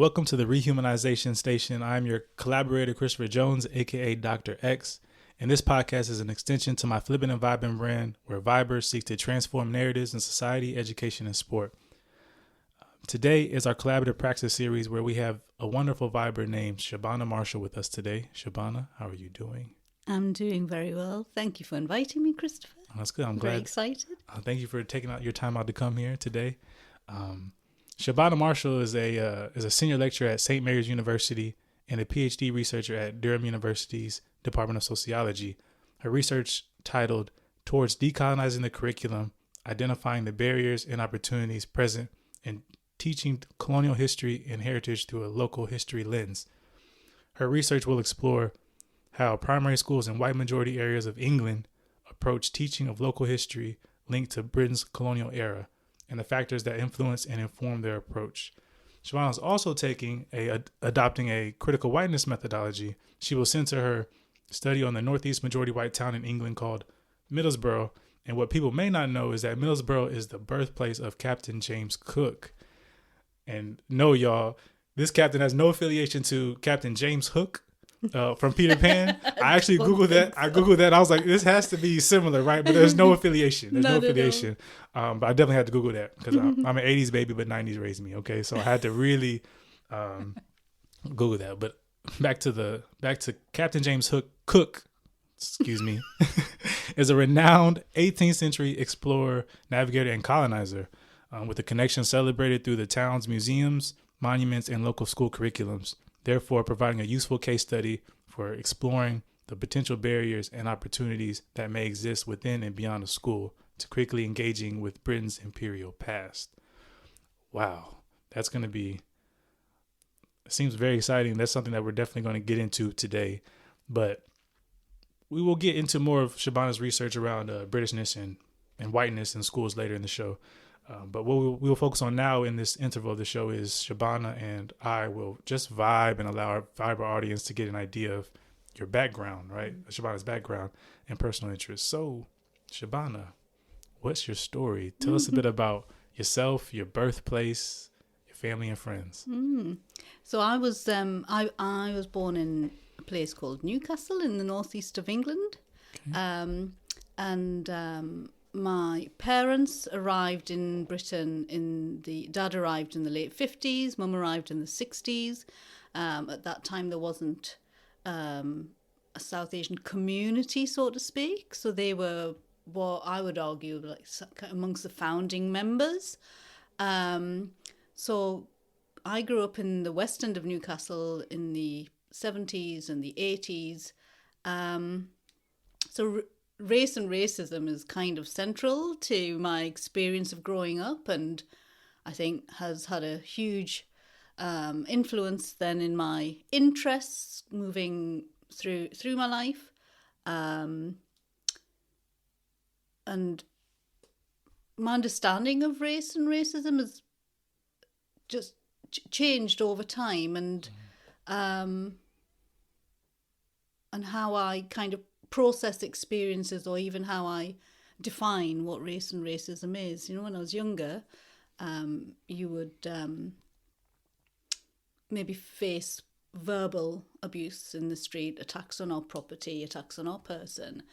Welcome to the Rehumanization Station. I'm your collaborator, Christopher Jones, aka Dr. X, and this podcast is an extension to my Flippin' and Vibin' brand, where vibers seek to transform narratives in society, education, and sport. Today is our collaborative praxis series, where we have a wonderful viber named Shabana Marshall with us today. Shabana, how are you doing? I'm doing very well. Thank you for inviting me, Christopher. Oh, that's good. I'm very glad. Excited. Thank you for taking out your time out to come here today. Shabana Marshall is a senior lecturer at St. Mary's University and a PhD researcher at Durham University's Department of Sociology. Her research, titled Towards Decolonising the Curriculum, Identifying the Barriers and Opportunities Present in Teaching Colonial History and Heritage Through a Local History Lens. Her research will explore how primary schools in white majority areas of England approach teaching of local history linked to Britain's colonial era, and the factors that influence and inform their approach. Shabana is also adopting a critical whiteness methodology. She will center her study on the northeast majority white town in England called Middlesbrough. And what people may not know is that Middlesbrough is the birthplace of Captain James Cook. And no, y'all, this captain has no affiliation to Captain James Hook from Peter Pan. I actually Googled that. I Googled that. I was like, this has to be similar, right? But there's no affiliation. There's no affiliation. But I definitely had to Google that because I'm an 80s baby, but 90s raised me. Okay. So I had to really Google that. But back to Captain James Cook, excuse me, is a renowned 18th century explorer, navigator, and colonizer with a connection celebrated through the town's museums, monuments, and local school curriculums, therefore providing a useful case study for exploring the potential barriers and opportunities that may exist within and beyond a school to quickly engaging with Britain's imperial past. Wow, that's going to be, it seems very exciting. That's something that we're definitely going to get into today, but we will get into more of Shabana's research around Britishness and whiteness in schools later in the show. But what we'll focus on now in this interval of the show is Shabana and I will just vibe and allow our Viber audience to get an idea of your background, right? Shabana's background and personal interests. So, Shabana, what's your story? Tell us a bit about yourself, your birthplace, your family and friends. So I was I was born in a place called Newcastle in the northeast of England, and my parents arrived in Britain Dad arrived in the late 50s, Mum arrived in the 60s. At that time there wasn't a South Asian community, so to speak. So they were what I would argue like amongst the founding members. So I grew up in the west end of Newcastle in the 70s and the 80s. Race and racism is kind of central to my experience of growing up, and I think has had a huge influence then in my interests moving through my life. And my understanding of race and racism has just changed over time, and how I kind of process experiences, or even how I define what race and racism is. You know, when I was younger, you would maybe face verbal abuse in the street, attacks on our property, attacks on our person.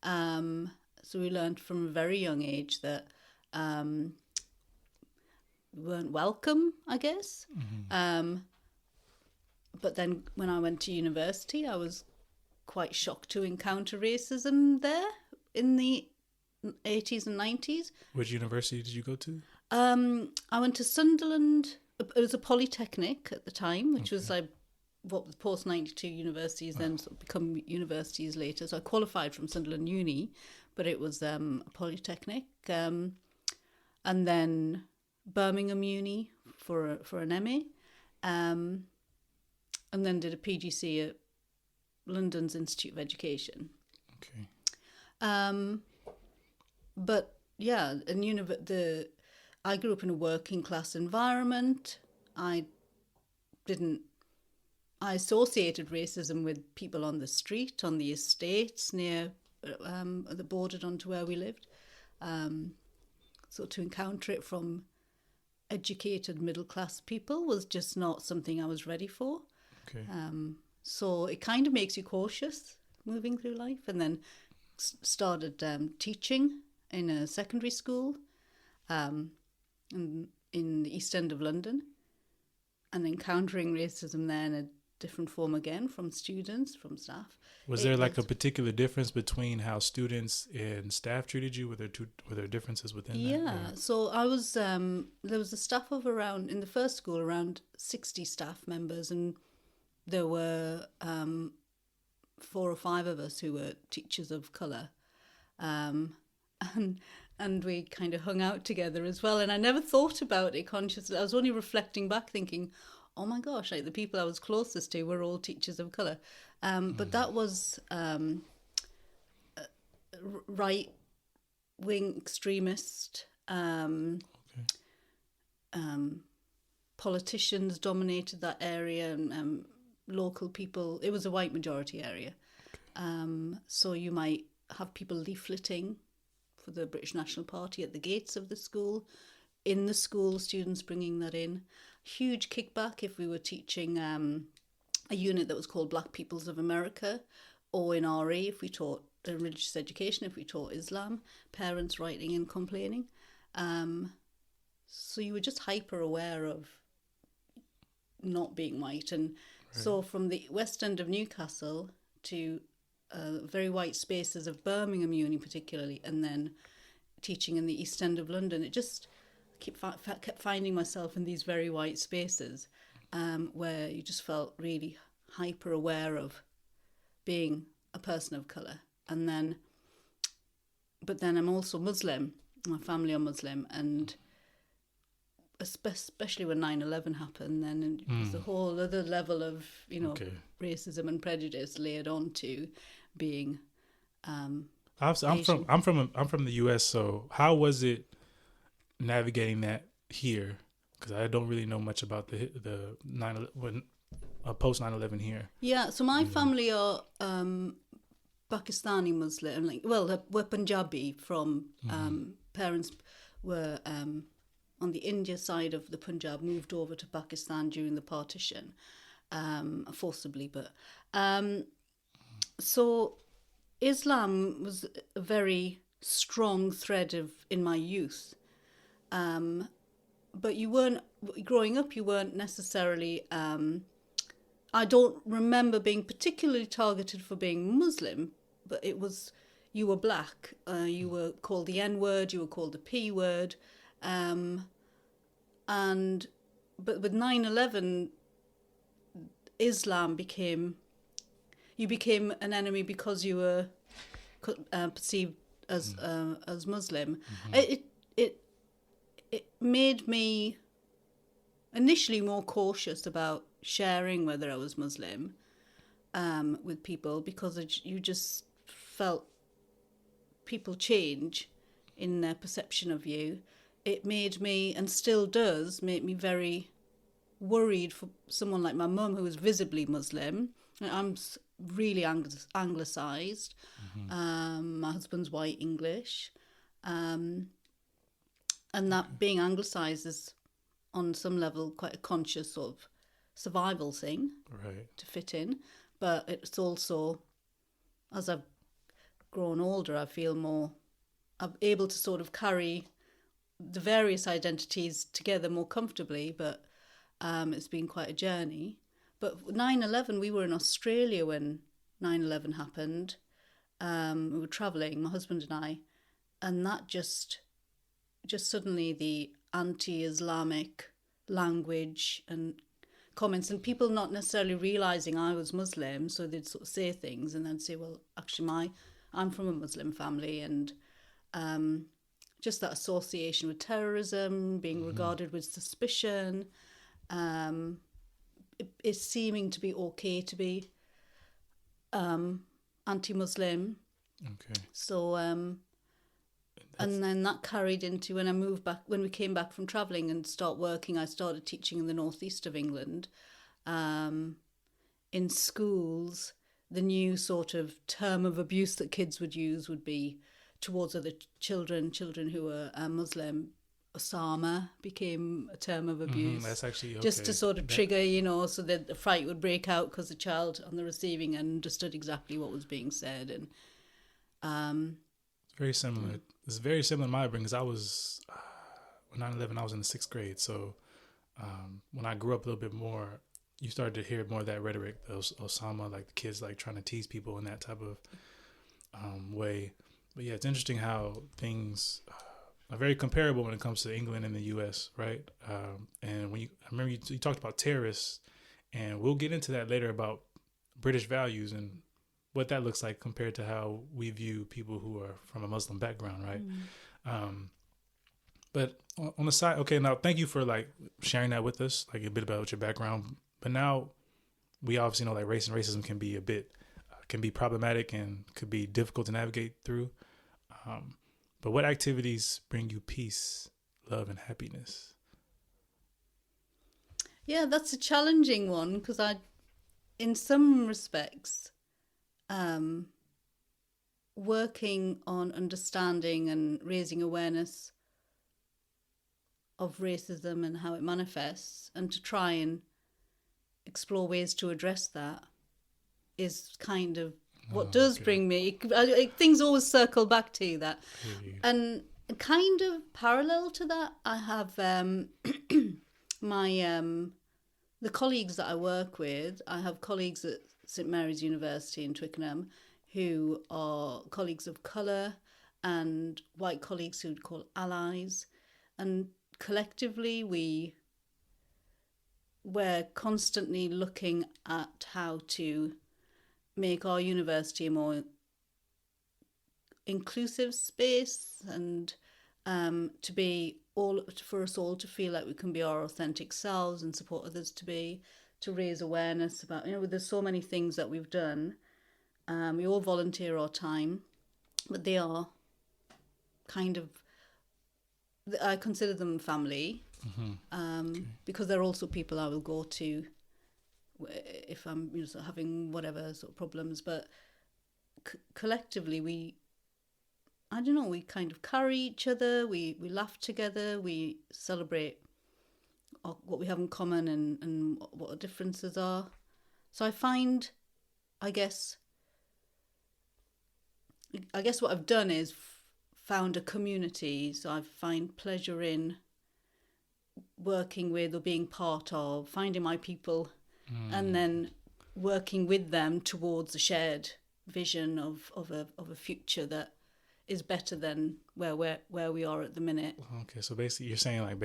So we learned from a very young age that we weren't welcome, I guess. But then when I went to university, I was quite shocked to encounter racism there in the 80s and 90s. Which university did you go to? I went to Sunderland. It was a polytechnic at the time, which was like what the post-92 universities then sort of become universities later. So I qualified from Sunderland Uni, but it was a polytechnic. And then Birmingham Uni for an MA. And then did a PGC at London's Institute of Education. Okay. But yeah, and I grew up in a working class environment. I associated racism with people on the street, on the estates near that bordered onto where we lived. So to encounter it from educated middle class people was just not something I was ready for. Okay. So it kind of makes you cautious moving through life, and then started teaching in a secondary school in the East End of London, and encountering racism there in a different form again from students, from staff. Was there like a particular difference between how students and staff treated you? Were there differences within that? Yeah, so I was, there was a staff of around, in the first school, around 60 staff members, and there were 4 or 5 of us who were teachers of colour. And we kind of hung out together as well. And I never thought about it consciously. I was only reflecting back thinking, oh my gosh, like the people I was closest to were all teachers of colour. But that was right-wing extremist. Politicians dominated that area, and local people. It was a white majority area. So you might have people leafleting for the British National Party at the gates of the school. In the school, students bringing that in. Huge kickback if we were teaching a unit that was called Black Peoples of America, or in RE if we taught religious education, if we taught Islam, parents writing and complaining. So you were just hyper aware of not being white. And so from the West End of Newcastle to very white spaces of Birmingham Uni particularly, and then teaching in the East End of London, it just kept finding myself in these very white spaces where you just felt really hyper aware of being a person of colour. But then I'm also Muslim, my family are Muslim, and especially when 9/11 happened, then it was a whole other level of, racism and prejudice layered onto being I'm from the US, so how was it navigating that here? Because I don't really know much about the post 9/11 here. Yeah, so my family are Pakistani Muslim, we're Punjabi from parents were on the India side of the Punjab, moved over to Pakistan during the partition, forcibly, but so Islam was a very strong thread in my youth. But growing up, you weren't necessarily, I don't remember being particularly targeted for being Muslim, but it was, you were black, you were called the N-word, you were called the P-word, but with 9/11, Islam you became an enemy because you were perceived as Muslim. It made me initially more cautious about sharing whether I was Muslim with people, because you just felt people change in their perception of you. It made me, and still does, make me very worried for someone like my mum, who is visibly Muslim. I'm really anglicised. My husband's white English. And that being anglicised is, on some level, quite a conscious sort of survival thing, to fit in. But it's also, as I've grown older, I feel I'm able to sort of carry the various identities together more comfortably, but it's been quite a journey. But 9/11, we were in Australia when 9/11 happened. We were travelling, my husband and I, and that just suddenly the anti-Islamic language and comments, and people not necessarily realising I was Muslim, so they'd sort of say things and then say, well, actually I'm from a Muslim family, and just that association with terrorism, being regarded with suspicion, it's seeming to be okay to be anti-Muslim. Okay. So, and then that carried into when we came back from travelling and start working, I started teaching in the northeast of England. In schools, the new sort of term of abuse that kids would use would be towards other children who were Muslim, Osama became a term of abuse. That's actually okay. Just to sort of trigger, so that the fight would break out because the child on the receiving end understood exactly what was being said. And very similar. It's very similar in my upbringing because I was, when 9/11, I was in the 6th grade. So when I grew up a little bit more, you started to hear more of that rhetoric, Osama, like the kids like trying to tease people in that type of way. But yeah, it's interesting how things are very comparable when it comes to England and the U.S., right? And I remember you talked about terrorists, and we'll get into that later about British values and what that looks like compared to how we view people who are from a Muslim background, right? But on the side, okay, now thank you for like sharing that with us, like a bit about your background. But now we obviously know like race and racism can be can be problematic and could be difficult to navigate through. But what activities bring you peace, love, and happiness? Yeah, that's a challenging one because in some respects, working on understanding and raising awareness of racism and how it manifests, and to try and explore ways to address that, is kind of what does bring me. Things always circle back to that. And kind of parallel to that, I have the colleagues that I work with. I have colleagues at St Mary's University in Twickenham who are colleagues of colour and white colleagues who would call allies. And collectively we're constantly looking at how to make our university a more inclusive space, and to be for us all to feel like we can be our authentic selves and support others to raise awareness about, there's so many things that we've done. We all volunteer our time, but they are kind of, I consider them family, because they're also people I will go to if I'm sort of having whatever sort of problems. But collectively, we kind of carry each other, we laugh together, we celebrate what we have in common and what our differences are. So I find, I guess what I've done is found a community. So I find pleasure in working with or being part of, finding my people, and then working with them towards a shared vision of a future that is better than where we are at the minute. Okay, so basically you're saying like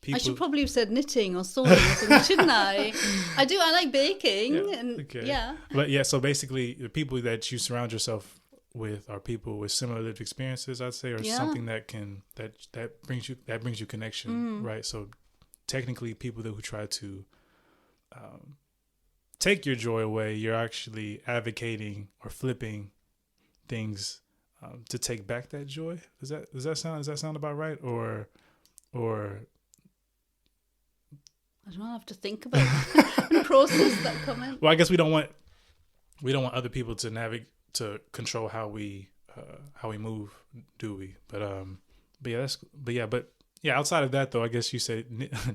people. I should probably have said knitting or sewing or something, shouldn't I? I do. I like baking, But yeah, so basically the people that you surround yourself with are people with similar lived experiences, I'd say, or something that brings you connection, right? So technically, people who try to take your joy away, you're actually advocating or flipping things to take back that joy. Does that sound about right? Or I don't know, I have to think about and process that comment. Well, I guess we don't want other people to navigate, to control how we move, do we? But outside of that though, I guess you said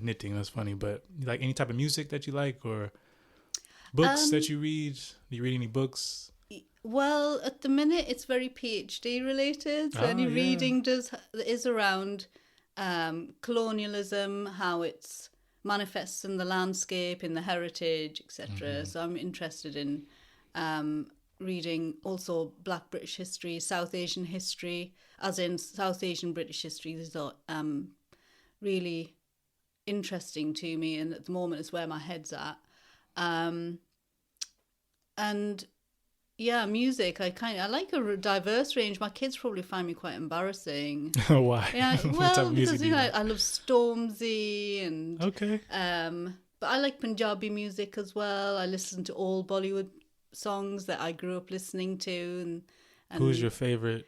knitting. That's funny. But like any type of music that you like, or books that you read? Do you read any books? Well, at the minute it's very PhD related. So any reading is around colonialism, how it's manifests in the landscape, in the heritage, etc. So I'm interested in reading also Black British history, South Asian history, as in South Asian British history. These are really interesting to me, and at the moment it's where my head's at. And yeah, music. I like a diverse range. My kids probably find me quite embarrassing. Why? Yeah, well, because I love Stormzy and but I like Punjabi music as well. I listen to all Bollywood songs that I grew up listening to. And who's your favorite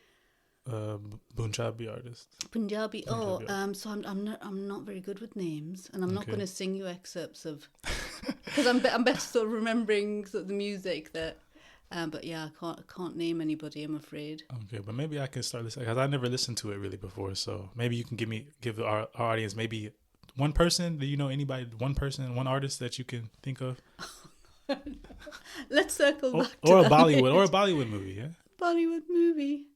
Punjabi artist? Punjabi. So I'm not very good with names, and I'm not going to sing you excerpts of because I'm better sort of remembering sort of the music that. But yeah, I can't name anybody, I'm afraid. Okay, but maybe I can start listening because I never listened to it really before. So maybe you can give our audience maybe one person. Do you know anybody? One person, one artist that you can think of? Let's circle back to or a that Bollywood later. or a Bollywood movie. Yeah. Bollywood movie.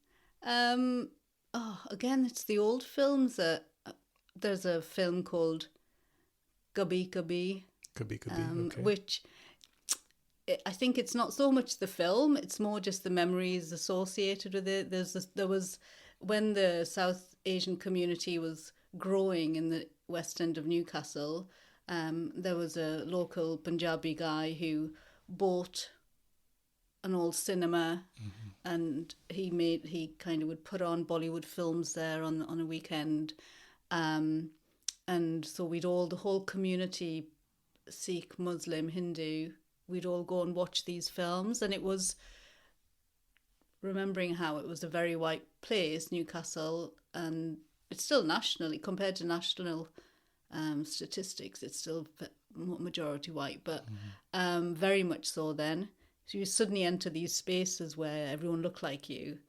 Again, it's the old films. There's a film called Kabhi Kabhi, Could be. Okay. which I think it's not so much the film; it's more just the memories associated with it. There was when the South Asian community was growing in the West End of Newcastle. There was a local Punjabi guy who bought an old cinema, and he kind of would put on Bollywood films there on a weekend, and so the whole community, Sikh, Muslim, Hindu, we'd all go and watch these films, and it was remembering how it was a very white place, Newcastle, and it's still nationally, compared to national statistics, it's still majority white, but very much so then. So you suddenly enter these spaces where everyone looked like you,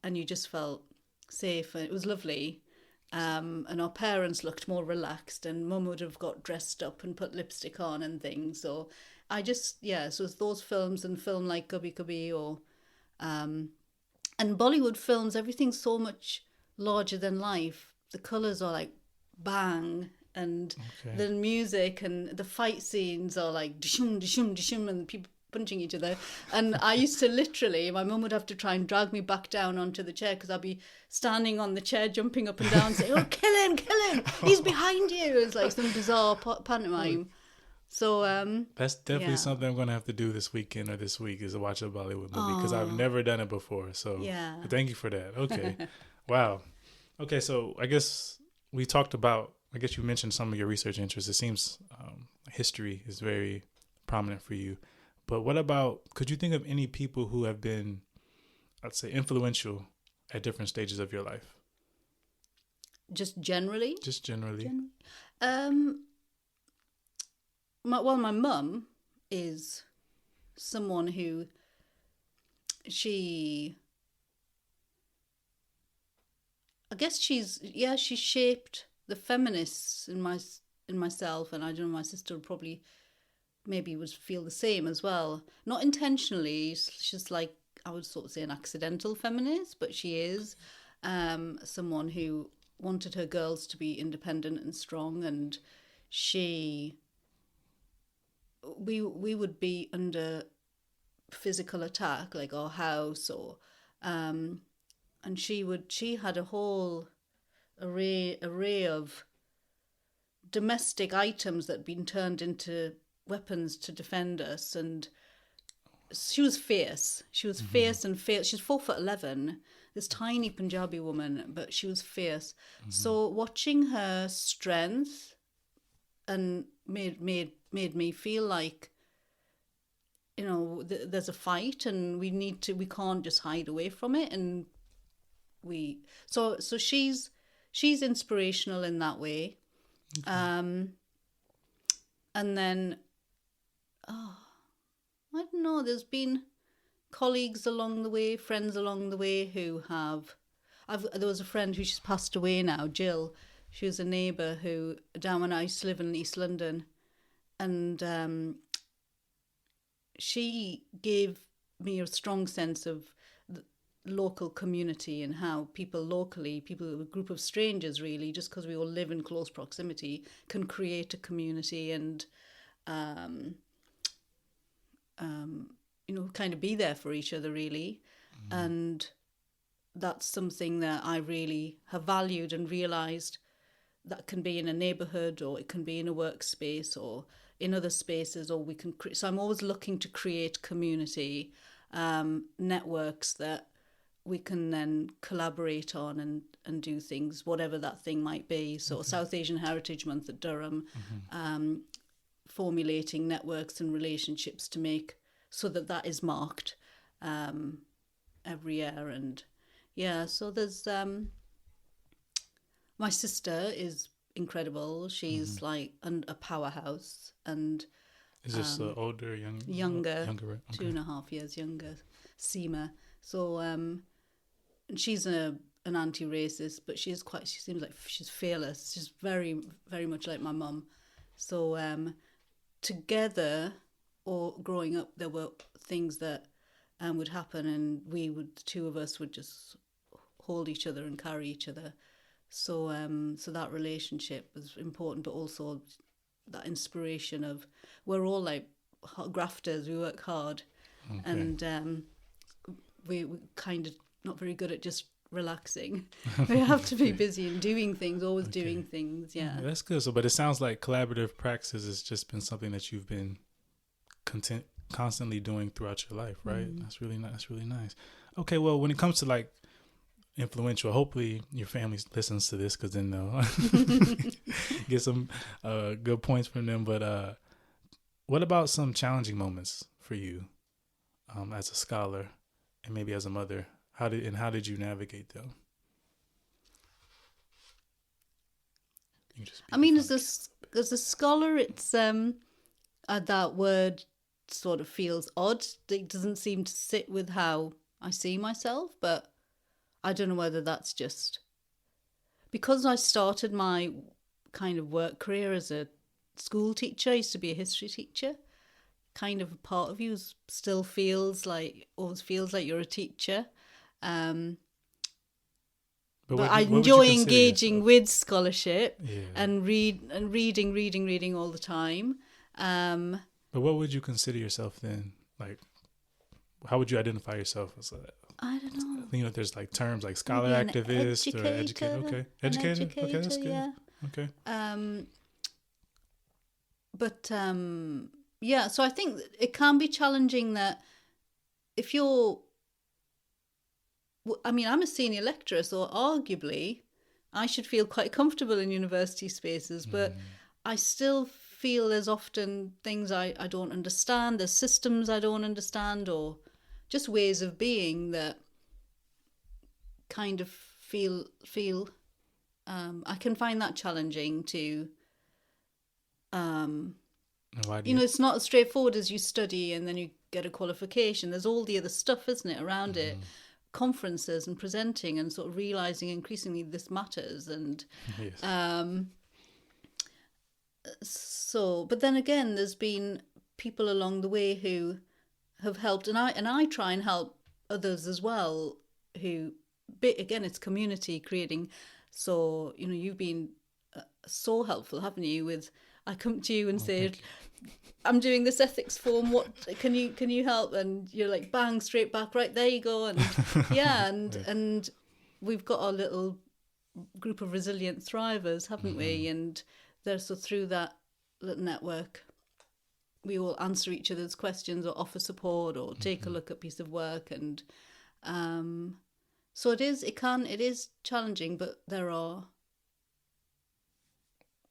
and you just felt safe, and it was lovely. And our parents looked more relaxed, and Mum would have got dressed up and put lipstick on and things. So so it's those films and film like Kabhi Kabhi or and Bollywood films, everything's so much larger than life. The colours are like bang, and the music and the fight scenes are like dishum, dishum, dishum, and people punching each other. And I used to literally, my mum would have to try and drag me back down onto the chair because I'd be standing on the chair, jumping up and down, saying, "Oh, kill him! He's behind you!" It's like some bizarre pantomime. So that's definitely something I'm gonna have to do this weekend or this week is to watch a Bollywood movie because I've never done it before. So thank you for that. Okay, wow. Okay, so I guess we talked about. I guess you mentioned some of your research interests. It seems history is very prominent for you. But what about, could you think of any people who have been, I'd say, influential at different stages of your life? Just generally? Just generally. My mum is someone who she shaped the feminists in myself, and I don't know, my sister would probably maybe would feel the same as well. Not intentionally, she's like, I would sort of say an accidental feminist, but she is someone who wanted her girls to be independent and strong, and we would be under physical attack, like our house, or and she had a whole array of domestic items that had been turned into weapons to defend us, and she was fierce. She was fierce and fierce. She's 4'11", this tiny Punjabi woman, but she was fierce. So watching her strength and made me feel like, you know, there's a fight, and we can't just hide away from it, and so she's inspirational in that way. And then I don't know, there's been colleagues along the way, friends along the way who have... There was a friend who just passed away now, Jill. She was a neighbour who, down when I used to live in East London, and she gave me a strong sense of the local community and how a group of strangers really, just because we all live in close proximity, can create a community and kind of be there for each other, really. And that's something that I really have valued and realised that can be in a neighbourhood, or it can be in a workspace, or in other spaces, or we can so I'm always looking to create community networks that we can then collaborate on and do things, whatever that thing might be. So South Asian Heritage Month at Durham, formulating networks and relationships to make so that is marked every year. And so there's my sister is incredible. She's like a powerhouse, and Is this older, young, younger, younger? Okay. 2.5 years younger, Seema. So and she's an anti-racist, but she seems like she's fearless. She's very, very much like my mum. So together, or growing up, there were things that would happen, and the two of us would just hold each other and carry each other. So so that relationship was important, but also that inspiration of, we're all like grafters, we work hard, and we kind of not very good at just relaxing. We have to be busy and doing things, always doing things. Yeah, that's good. So, but it sounds like collaborative practices has just been something that you've been constantly doing throughout your life, right? That's really nice. That's really nice. Okay, well, when it comes to like influential, hopefully your family listens to this, because then they'll get some good points from them. But what about some challenging moments for you as a scholar and maybe as a mother? How did you navigate them? I mean, as a scholar, it's that word sort of feels odd. It doesn't seem to sit with how I see myself, but I don't know whether that's just because I started my kind of work career as a school teacher. I used to be a history teacher. Kind of a part of you still always feels like you're a teacher. But I enjoy engaging with scholarship and reading all the time. But what would you consider yourself then? Like, how would you identify yourself as I don't know. You know, there's like terms like scholar, activist, or educator. Okay, educator. Okay, that's good. Yeah. Okay. But yeah. So I think it can be challenging that if you're. I mean, I'm a senior lecturer, so arguably, I should feel quite comfortable in university spaces. But I still feel there's often things I don't understand. There's systems I don't understand, or just ways of being that kind of feel I can find that challenging to it's not as straightforward as you study and then you get a qualification. There's all the other stuff, isn't it, around it, conferences and presenting and sort of realizing increasingly this matters. And so, but then again, there's been people along the way who have helped, and I try and help others as well, who, again, it's community creating. So, you know, you've been so helpful, haven't you, with, I come to you and say, I'm doing this ethics form, what can you help? And you're like, bang, straight back, right, there you go. And and we've got our little group of resilient thrivers, haven't we? And so through that little network, we all answer each other's questions or offer support or take a look at a piece of work. And so it is challenging, but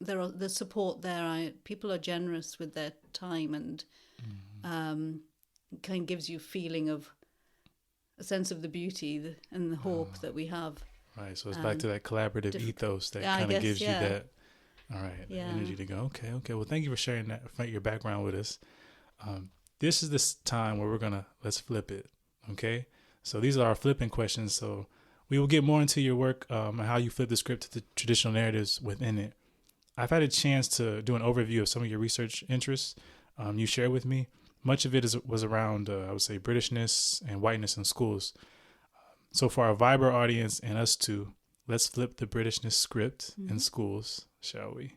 there's support there. People are generous with their time, and kind of gives you a feeling of a sense of the beauty and the hope that we have. Right. So it's back to that collaborative ethos that kind of gives you that. All right. Energy to go. Okay. Well, thank you for sharing your background with us. This is this time where let's flip it. Okay. So these are our flipping questions. So we will get more into your work and how you flip the script to the traditional narratives within it. I've had a chance to do an overview of some of your research interests you shared with me. Much of it was around, I would say, Britishness and whiteness in schools. So for our Viber audience and us too, let's flip the Britishness script in schools, shall we?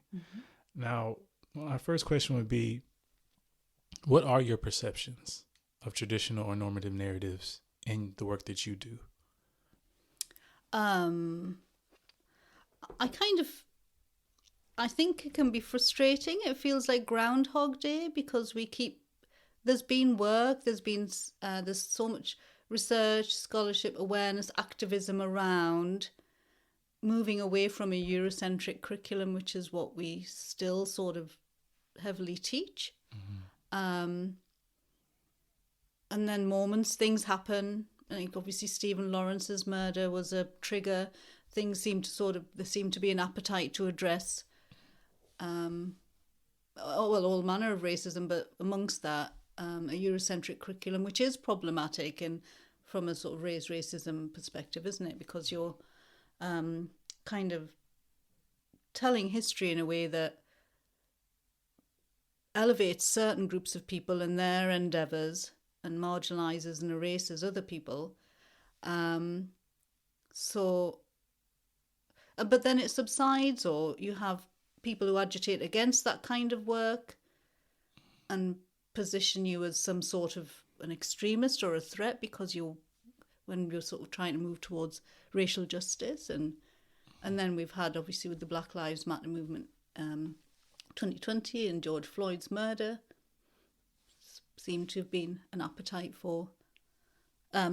Now, our first question would be, what are your perceptions of traditional or normative narratives in the work that you do? I think it can be frustrating. It feels like Groundhog Day because there's been work, there's so much research, scholarship, awareness, activism around moving away from a Eurocentric curriculum, which is what we still sort of heavily teach. And then things happen. I think obviously Stephen Lawrence's murder was a trigger. There seemed to be an appetite to address all manner of racism, but amongst that, a Eurocentric curriculum, which is problematic and from a sort of racism perspective, isn't it? Because you're kind of telling history in a way that elevates certain groups of people and their endeavours and marginalises and erases other people. But then it subsides, or you have people who agitate against that kind of work and position you as some sort of an extremist or a threat because when you're sort of trying to move towards racial justice. And then we've had, obviously, with the Black Lives Matter movement, 2020 and George Floyd's murder, seemed to have been an appetite for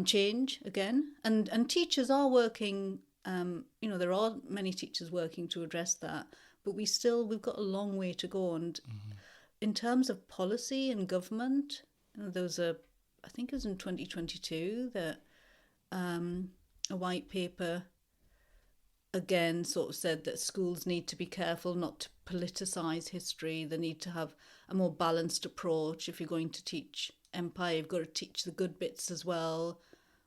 change again. And teachers are working, there are many teachers working to address that, but we've got a long way to go. And in terms of policy and government, there was I think it was in 2022 that a white paper again sort of said that schools need to be careful not to politicise history. They need to have a more balanced approach. If you're going to teach empire, you've got to teach the good bits as well.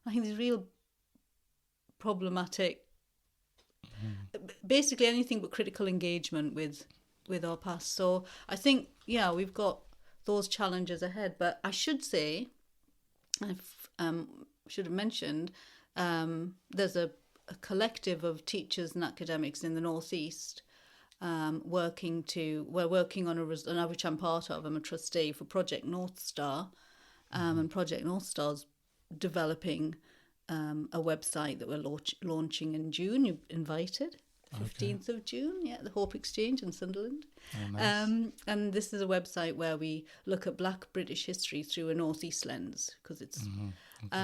I think there's real problematic, basically anything but critical engagement with our past. So I think, we've got those challenges ahead. But I should say, I should have mentioned, there's a collective of teachers and academics in the Northeast working on which I'm part of. I'm a trustee for Project North Star, and Project North Star's developing a website that we're launching in June. You're invited, 15th of June, the Hope Exchange in Sunderland. Oh, nice. And this is a website where we look at Black British history through a Northeast lens, because it's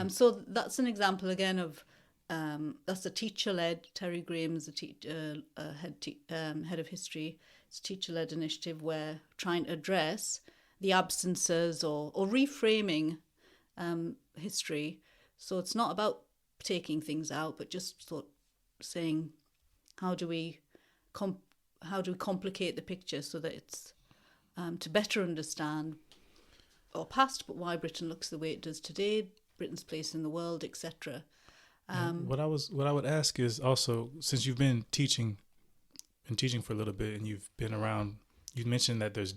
so that's an example again of that's a teacher-led. Terry Graham's head of history. It's a teacher-led initiative where trying to address the absences or reframing history. So it's not about taking things out, but just sort of saying, how do we complicate the picture so that it's to better understand our past, but why Britain looks the way it does today, Britain's place in the world, etc. What I would ask is also, since you've been teaching for a little bit and you've been around, you mentioned that there's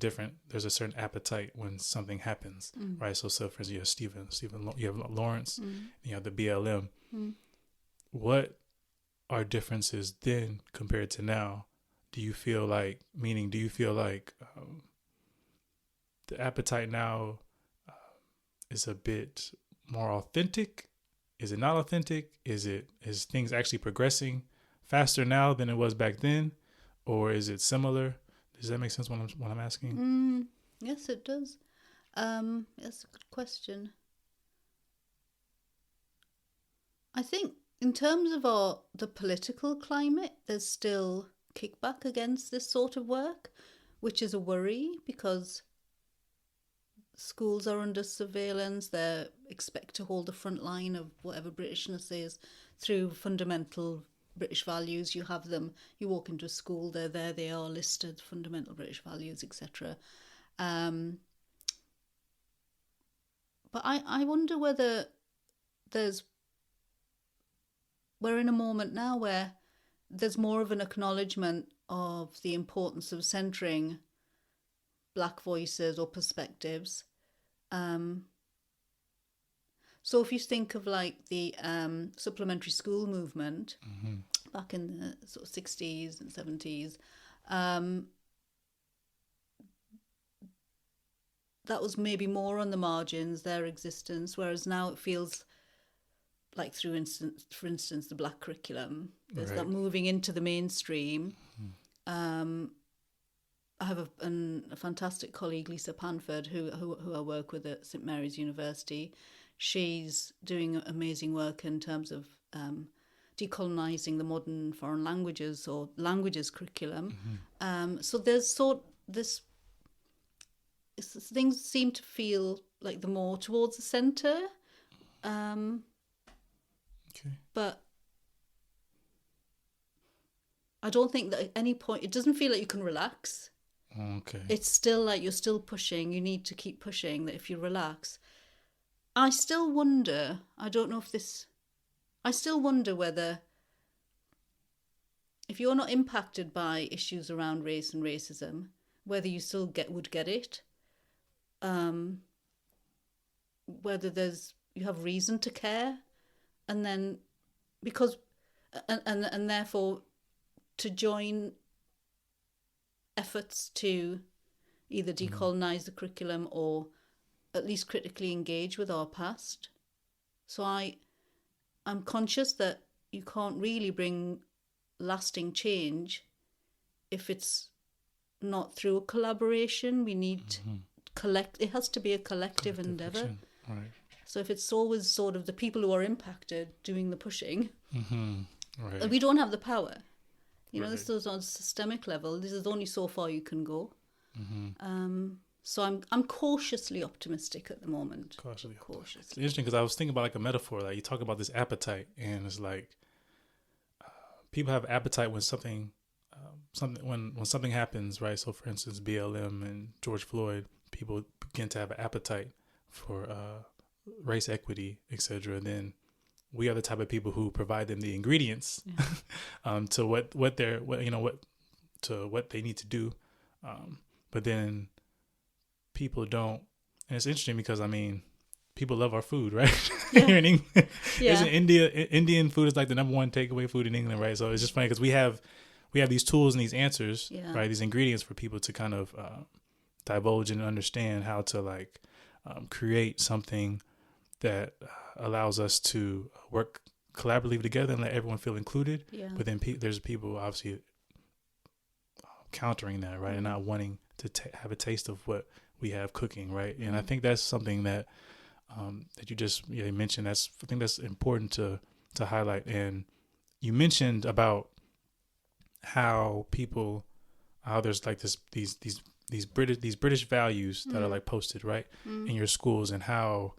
a certain appetite when something happens, right? So for instance, you have Stephen, you have Lawrence, you have the BLM. What are differences then compared to now? Do you feel like the appetite now is a bit more authentic? Is it not authentic? Is things actually progressing faster now than it was back then, or is it similar? Does that make sense? What I'm asking? Yes, it does. That's a good question. I think in terms of the political climate, there's still kickback against this sort of work, which is a worry because schools are under surveillance. They expect to hold the front line of whatever Britishness is through fundamental British values. You have them, you walk into a school, they're there, they are listed, fundamental British values, etc. But I wonder whether we're in a moment now where there's more of an acknowledgement of the importance of centering Black voices or perspectives. So if you think of like the supplementary school movement back in the sort of 60s and 70s, that was maybe more on the margins, their existence, whereas now it feels like for instance, the Black curriculum, there's that moving into the mainstream. I have a fantastic colleague, Lisa Panford, who I work with at St Mary's University. She's doing amazing work in terms of decolonising the modern foreign languages or languages curriculum. So there's things seem to feel like they're more towards the centre. But I don't think that at any point, it doesn't feel like you can relax. Okay. It's still like you're still pushing. You need to keep pushing. That if you relax, I still wonder. I don't know if this. I still wonder whether, if you're not impacted by issues around race and racism, whether you still would get it. Whether you have reason to care, and then because and therefore to join efforts to either decolonize the curriculum or at least critically engage with our past. So I'm conscious that you can't really bring lasting change if it's not through a collaboration. We need it has to be a collective endeavor. Right. So if it's always sort of the people who are impacted doing the pushing, right. we don't have the power. You know, Right. this is on a systemic level. This is only so far you can go. So I'm cautiously optimistic at the moment. Cautiously. It's interesting because I was thinking about like a metaphor. Like you talk about this appetite, and it's like people have appetite when something when something happens, right? So for instance, BLM and George Floyd, people begin to have an appetite for race equity, etc. And then we are the type of people who provide them the ingredients to what they need to do. But then people don't, and it's interesting because I mean, people love our food, right? Yeah. Here in England, Yeah. Indian food is like the number one takeaway food in England, right? So it's just funny because we have these tools and these answers, right? These ingredients for people to kind of divulge and understand how to like create something that allows us to work collaboratively together and let everyone feel included. Yeah. But then there's people obviously countering that, right? And not wanting to have a taste of what we have cooking, right? And I think that's something that that you just mentioned. I think that's important to highlight. And you mentioned about how there's like these British values that are like posted, right, in your schools, and how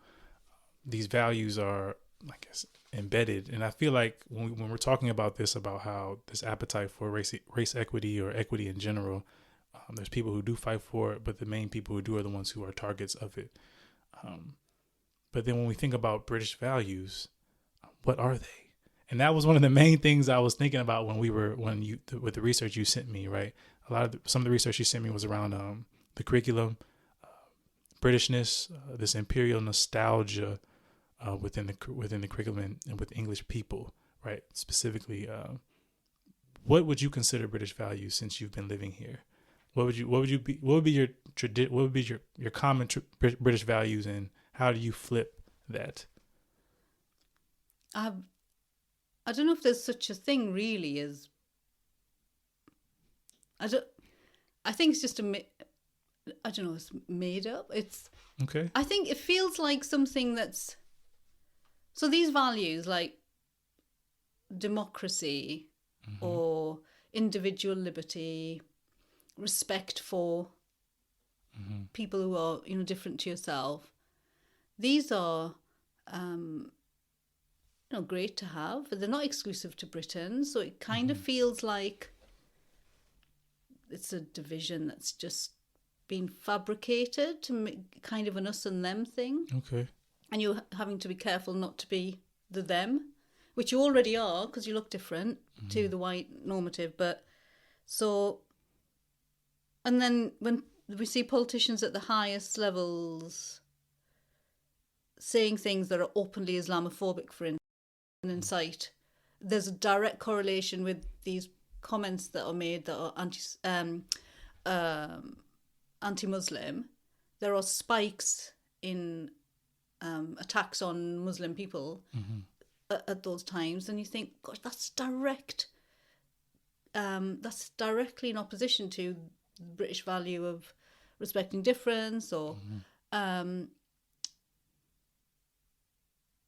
these values are, I guess, embedded. And I feel like when we're talking about this, about how this appetite for race equity or equity in general, there's people who do fight for it, but the main people who do are the ones who are targets of it. But then when we think about British values, what are they? And that was one of the main things I was thinking about with the research you sent me, right? Some of the research you sent me was around the curriculum, Britishness, this imperial nostalgia within the curriculum and with English people, right? Specifically, what would you consider British values since you've been living here? What would be your common British values, and how do you flip that? I don't know if there's such a thing really as. I think it's just it's made up. It's okay. I think it feels like something that's. So these values like democracy or individual liberty, respect for people who are different to yourself. These are great to have, but they're not exclusive to Britain. So it kind of feels like it's a division that's just been fabricated to make kind of an us and them thing. Okay. And you're having to be careful not to be the them, which you already are because you look different to the white normative. But so, and then when we see politicians at the highest levels saying things that are openly Islamophobic, for instance, and incite, there's a direct correlation with these comments that are made that are anti-Muslim. There are spikes in attacks on Muslim people at those times, and you think, gosh, that's direct. That's directly in opposition to the British value of respecting difference, or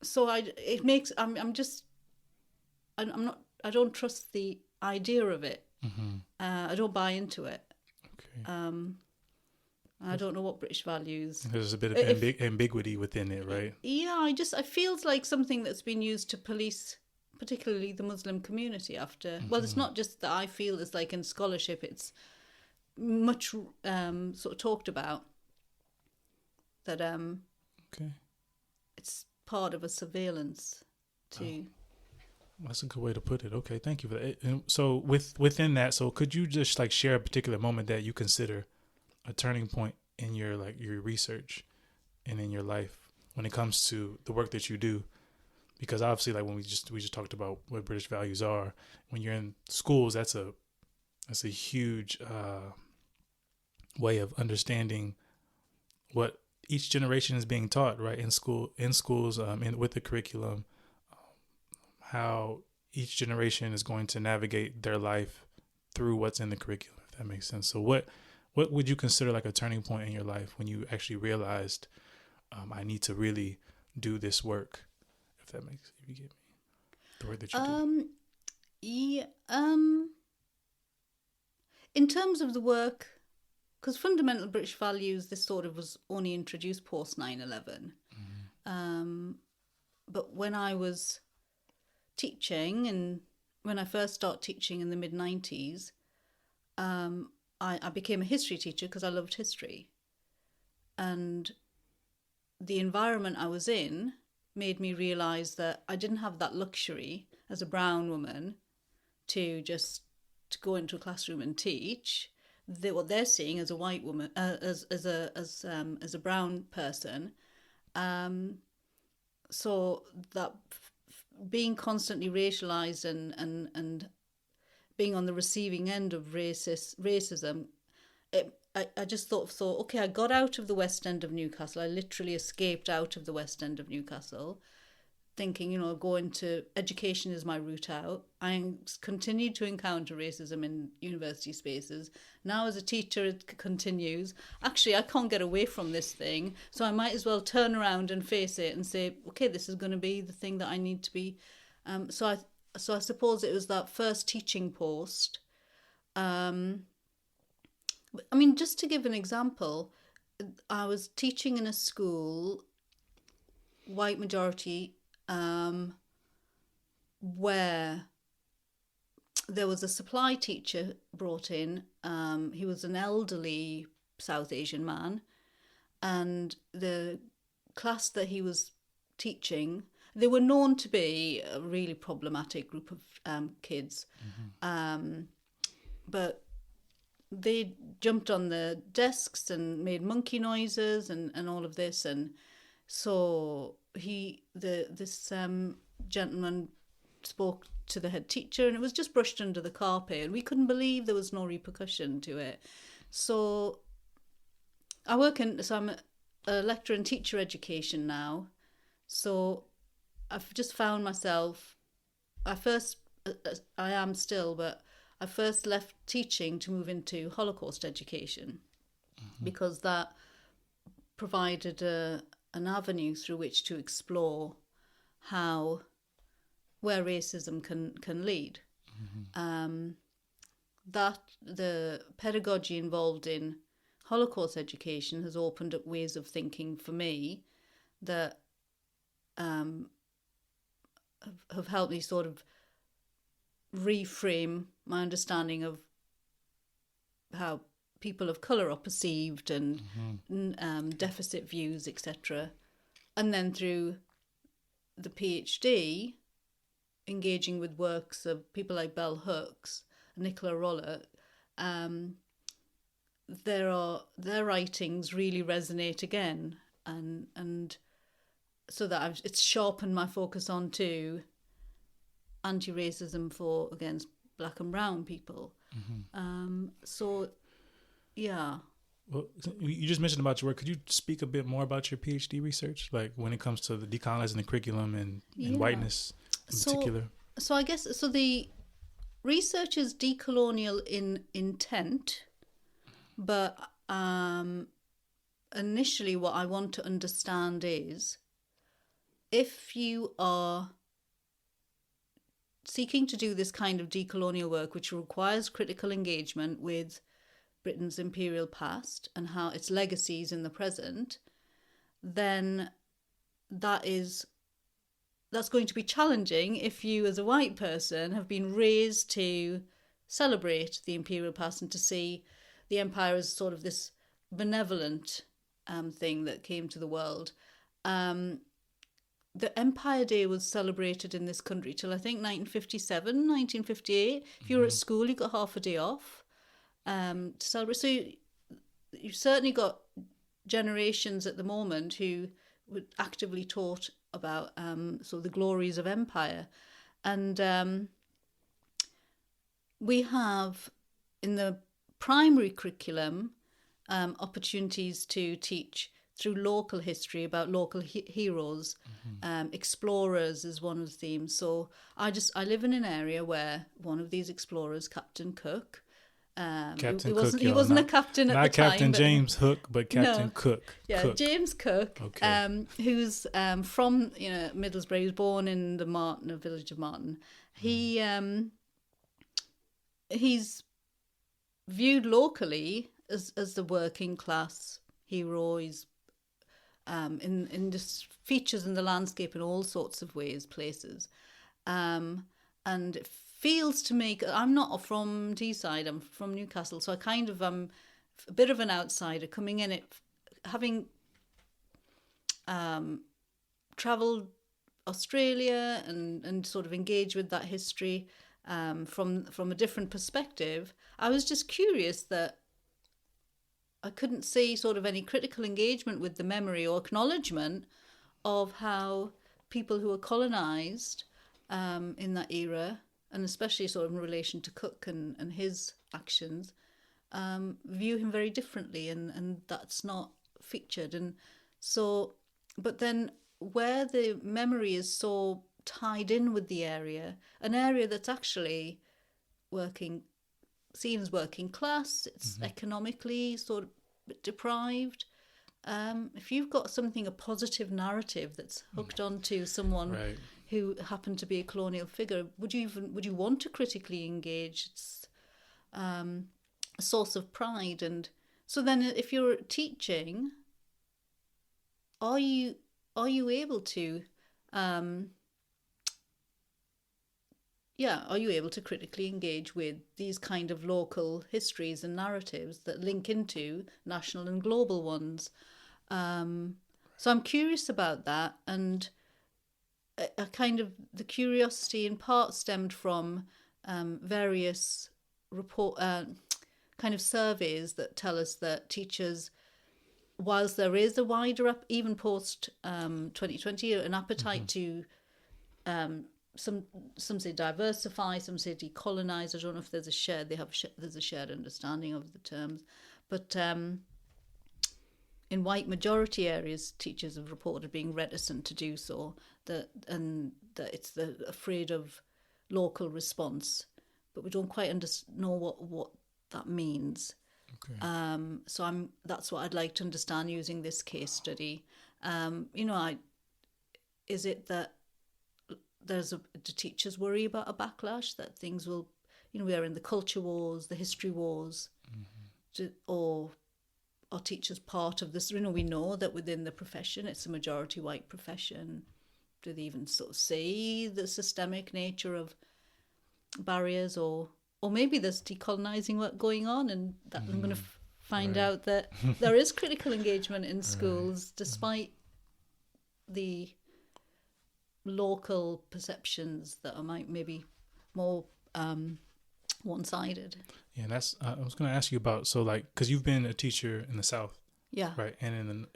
so I don't trust the idea of it. I don't buy into it. Okay. I don't know what British values. There's a bit of ambiguity within it, right? Yeah, it feels like something that's been used to police, particularly the Muslim community. After, well, it's not just that I feel it's like in scholarship. It's much sort of talked about. That Okay. it's part of a surveillance to. That's a good way to put it. Okay, thank you for that. And so within that, so could you just like share a particular moment that you consider a turning point in your like your research and in your life when it comes to the work that you do? Because obviously, like when we just talked about what British values are. When you're in schools, that's a huge way of understanding what each generation is being taught, right? In schools, with the curriculum, how each generation is going to navigate their life through what's in the curriculum, if that makes sense. So what would you consider like a turning point in your life when you actually realized, I need to really do this work, if you get me, the work that you do? Yeah. In terms of the work, because fundamental British values, this sort of was only introduced post 9/11. But when I was teaching, and when I first started teaching in the mid-90s, I became a history teacher because I loved history. And the environment I was in made me realise that I didn't have that luxury as a brown woman to go into a classroom and teach. What they're seeing as a white woman, as a brown person, so that being constantly racialized and being on the receiving end of racism, I just thought, okay, I got out of the West End of Newcastle. I literally escaped out of the West End of Newcastle, thinking, going to education is my route out. I continued to encounter racism in university spaces. Now as a teacher, it continues. Actually, I can't get away from this thing, so I might as well turn around and face it and say, okay, this is going to be the thing that I need to be. So I suppose it was that first teaching post. I mean, just to give an example, I was teaching in a school, white majority, where there was a supply teacher brought in. He was an elderly South Asian man, and the class that he was teaching, they were known to be a really problematic group of kids. But they jumped on the desks and made monkey noises and all of this, and so this gentleman spoke to the head teacher, and it was just brushed under the carpet, and we couldn't believe there was no repercussion to it. So I'm a lecturer in teacher education now, so I've just found myself, I am still, but I first left teaching to move into Holocaust education, because that provided an avenue through which to explore where racism can lead. That the pedagogy involved in Holocaust education has opened up ways of thinking for me that have helped me sort of reframe my understanding of how people of colour are perceived and deficit views, etc. And then through the PhD, engaging with works of people like Bell Hooks, Nicola Roller, their writings really resonate again, and so that it's sharpened my focus onto anti-racism against black and brown people. So, yeah. Well, you just mentioned about your work. Could you speak a bit more about your PhD research, like when it comes to the decolonizing the curriculum and whiteness in particular? So I guess, the research is decolonial in intent, but initially what I want to understand is, if you are seeking to do this kind of decolonial work, which requires critical engagement with Britain's imperial past and how its legacies in the present, then that's going to be challenging if you as a white person have been raised to celebrate the imperial past and to see the empire as sort of this benevolent thing that came to the world. The Empire Day was celebrated in this country till I think 1957, 1958. If you were at school, you got half a day off to celebrate. So you've certainly got generations at the moment who were actively taught about sort of the glories of empire. And we have in the primary curriculum opportunities to teach through local history about local heroes. Explorers is one of the themes. So I live in an area where one of these explorers, Captain Cook, Captain Cook, Cook, he wasn't a captain at the time. Not Captain James Hook, but Captain Cook. Yeah, Cook. James Cook, Okay. who's from Middlesbrough. He was born in the village of Martin. He's viewed locally as the working class hero. He's in this features in the landscape in all sorts of ways, places, and it feels to me, I'm not from Teesside, I'm from Newcastle, so I kind of am a bit of an outsider coming in it, having travelled Australia and sort of engaged with that history from a different perspective. I was just curious that I couldn't see sort of any critical engagement with the memory or acknowledgement of how people who were colonised in that era, and especially sort of in relation to Cook and his actions, view him very differently, and that's not featured. And so, but then where the memory is so tied in with the area, an area that's actually seen as working class, it's economically sort of deprived. If you've got a positive narrative that's hooked onto someone who happened to be a colonial figure, would you want to critically engage? It's a source of pride. And so then, if you're teaching, are you able to? Are you able to critically engage with these kind of local histories and narratives that link into national and global ones? So I'm curious about that, and a kind of the curiosity in part stemmed from various kind of surveys that tell us that teachers, whilst there is a wider, even post 2020, an appetite to some say diversify, some say decolonize. I don't know if there's a shared understanding of the terms, but in white majority areas, teachers have reported being reticent to do so. That it's afraid of local response, but we don't quite know what that means. Okay. So that's what I'd like to understand using this case study. Is it that do teachers worry about a backlash, that things will, we are in the culture wars, the history wars, or are teachers part of this? We know that within the profession, it's a majority white profession. Do they even sort of see the systemic nature of barriers, or maybe there's decolonising work going on, and that I'm going to find out that there is critical engagement in schools despite the local perceptions that are maybe more one-sided. Yeah, and that's I was going to ask you about, so because you've been a teacher in the South, right, and in the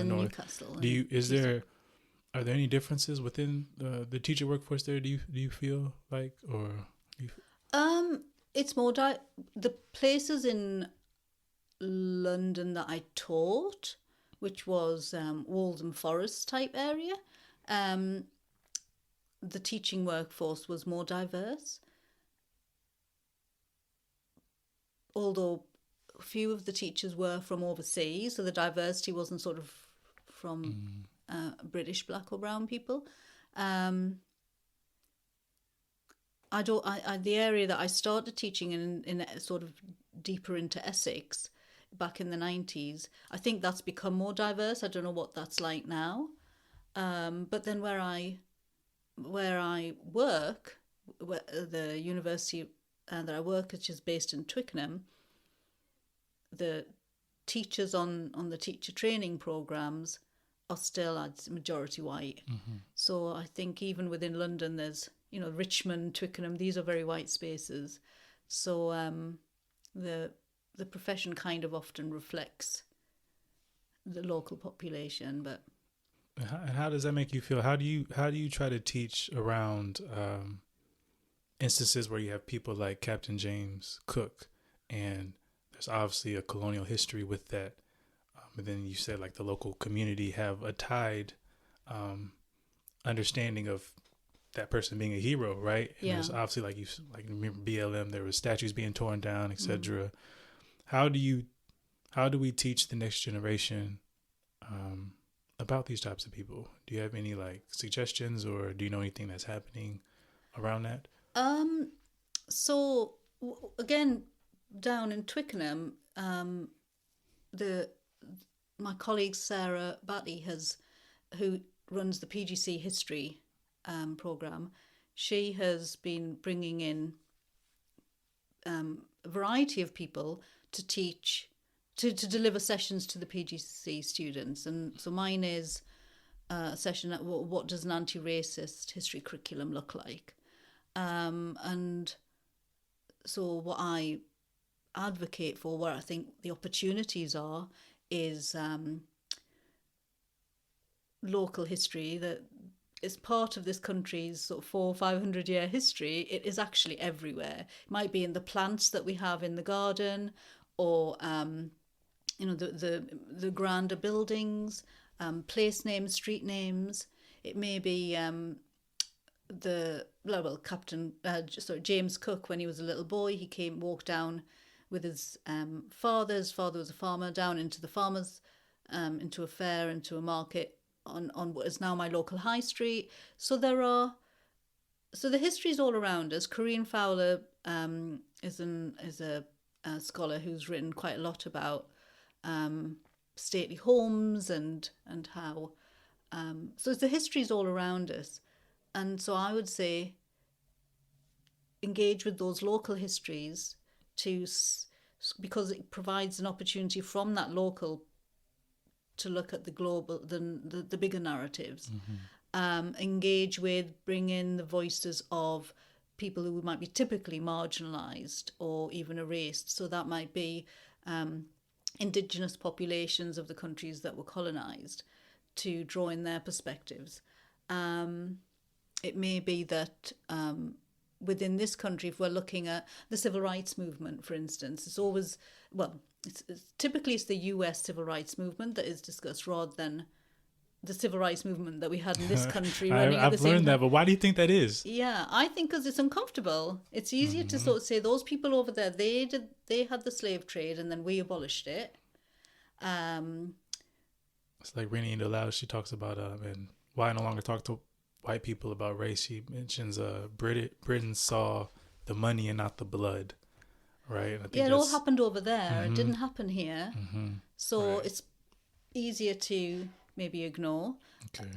North. Newcastle. Are there any differences within the teacher workforce there? Do you feel like, or? It's more the places in London that I taught, which was Waltham Forest type area. The teaching workforce was more diverse, although a few of the teachers were from overseas, so the diversity wasn't sort of from British black or brown people. The area that I started teaching in sort of deeper into Essex back in the 90s, I think that's become more diverse. I don't know what that's like now. But then where I work, the university that I work, which is based in Twickenham, the teachers on the teacher training programs are still, I'd say, majority white. So I think even within London, there's, Richmond, Twickenham, these are very white spaces. So the profession kind of often reflects the local population. But And how does that make you feel? How do you try to teach around instances where you have people like Captain James Cook, and there's obviously a colonial history with that, but then you said like the local community have a tied understanding of that person being a hero, right? And there's obviously like remember BLM, there was statues being torn down, etc. How do we teach the next generation about these types of people? Do you have any like suggestions, or do you know anything that's happening around that? So again, down in Twickenham, my colleague Sarah Batty who runs the PGC history program. She has been bringing in a variety of people to teach, to deliver sessions to the PGC students. And so mine is a session at what does an anti-racist history curriculum look like? And so what I advocate for, where I think the opportunities are, is local history that is part of this country's sort of 400-500 year history. It is actually everywhere. It might be in the plants that we have in the garden, or the grander buildings, place names, street names. It may be James Cook, when he was a little boy, he walked down with his father. His father was a farmer, down into the farmers, into a fair, into a market on what is now my local high street. So the history is all around us. Corinne Fowler is a scholar who's written quite a lot about stately homes and how so the history is all around us. And so I would say engage with those local histories because it provides an opportunity from that local to look at the global, the bigger narratives. Engage with, bring in the voices of people who might be typically marginalised or even erased. So that might be indigenous populations of the countries that were colonised, to draw in their perspectives. It may be that within this country, if we're looking at the civil rights movement, for instance, it's always, typically it's the US civil rights movement that is discussed rather than the civil rights movement that we had in this country. I've learned that, but why do you think that is? Yeah, I think because it's uncomfortable. It's easier to sort of say those people over there, they had the slave trade and then we abolished it. It's like Renee Delau, she talks about and why I no longer talk to white people about race. She mentions Britain saw the money and not the blood, right? I think it all happened over there. It didn't happen here. So it's easier to maybe ignore. Okay.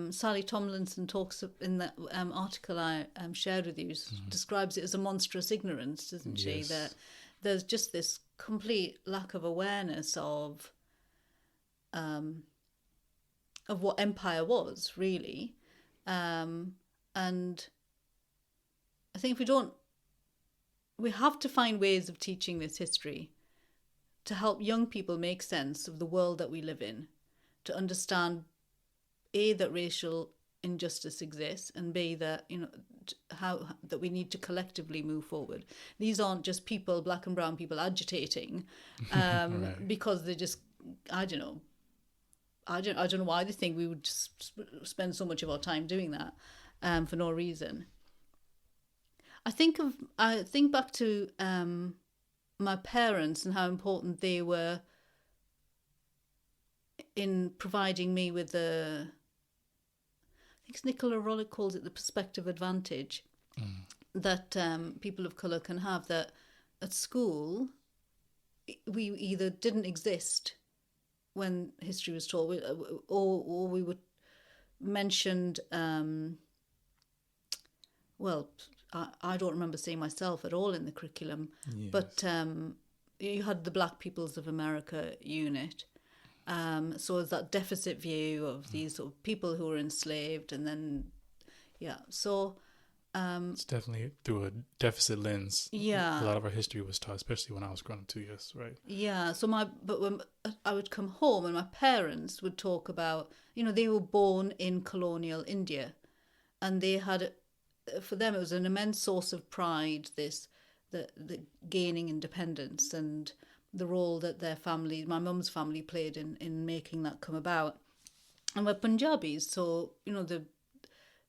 Sally Tomlinson talks in that article I shared with you, describes it as a monstrous ignorance, doesn't she? That there's just this complete lack of awareness of what empire was, really. And I think we have to find ways of teaching this history to help young people make sense of the world that we live in, to understand A, that racial injustice exists, and B, that how that we need to collectively move forward. These aren't just people, black and brown people, agitating right. Because they just, I don't know why they think we would just spend so much of our time doing that for no reason. I think back to my parents and how important they were in providing me with I think Nicola Rollick calls it the perspective advantage that people of colour can have, that at school we either didn't exist when history was taught, or we were mentioned, I don't remember seeing myself at all in the curriculum, but you had the Black Peoples of America unit. So it's that deficit view of these sort of people who were enslaved, and then, so... it's definitely through a deficit lens. Yeah. A lot of our history was taught, especially when I was growing up too, yes, right. Yeah, so but when I would come home and my parents would talk about, they were born in colonial India, and they had, for them, it was an immense source of pride, the gaining independence and the role that their family, my mum's family, played in making that come about. And we're Punjabis, so,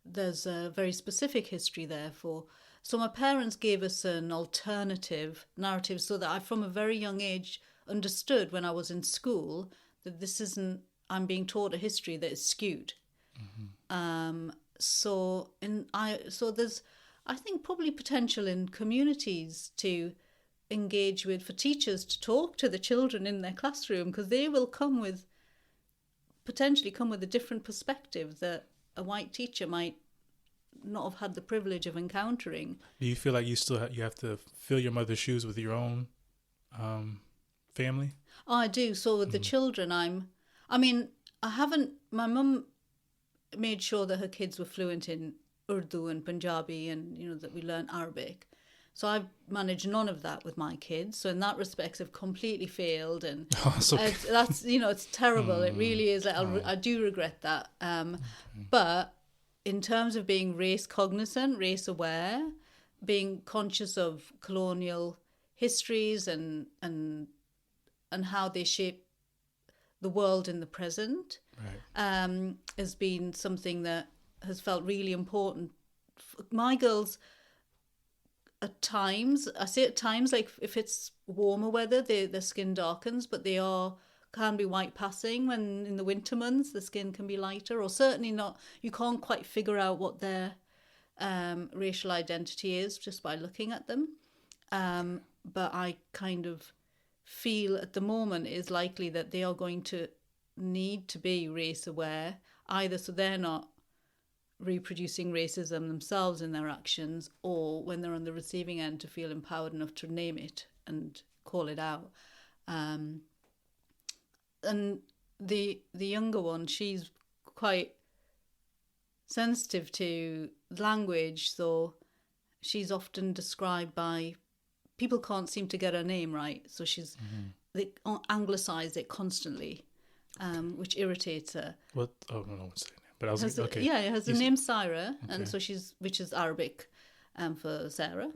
there's a very specific history there for. So my parents gave us an alternative narrative so that I, from a very young age, understood when I was in school that this isn't, I'm being taught a history that is skewed. So there's, I think, probably potential in communities to engage with, for teachers to talk to the children in their classroom, because they will potentially come with a different perspective that a white teacher might not have had the privilege of encountering. Do you feel like you still you have to fill your mother's shoes with your own family? Oh, I do. So with the children, my mum made sure that her kids were fluent in Urdu and Punjabi, and, that we learn Arabic. So I've managed none of that with my kids. So in that respect, I've completely failed, and that's it's terrible. It really is. Like, I do regret that. But in terms of being race cognizant, race aware, being conscious of colonial histories and how they shape the world in the present, has been something that has felt really important. My girls, at times, like if it's warmer weather, their skin darkens, but they can be white passing when in the winter months the skin can be lighter, or certainly not, you can't quite figure out what their racial identity is just by looking at them. But I kind of feel at the moment is likely that they are going to need to be race aware, either so they're not reproducing racism themselves in their actions, or when they're on the receiving end to feel empowered enough to name it and call it out. And the younger one, she's quite sensitive to language, so she's often described by, people can't seem to get her name right, so they anglicize it constantly, which irritates her. What? Oh, no, what's the name? But I was okay. It has the name Sarah, and so which is Arabic for Sarah.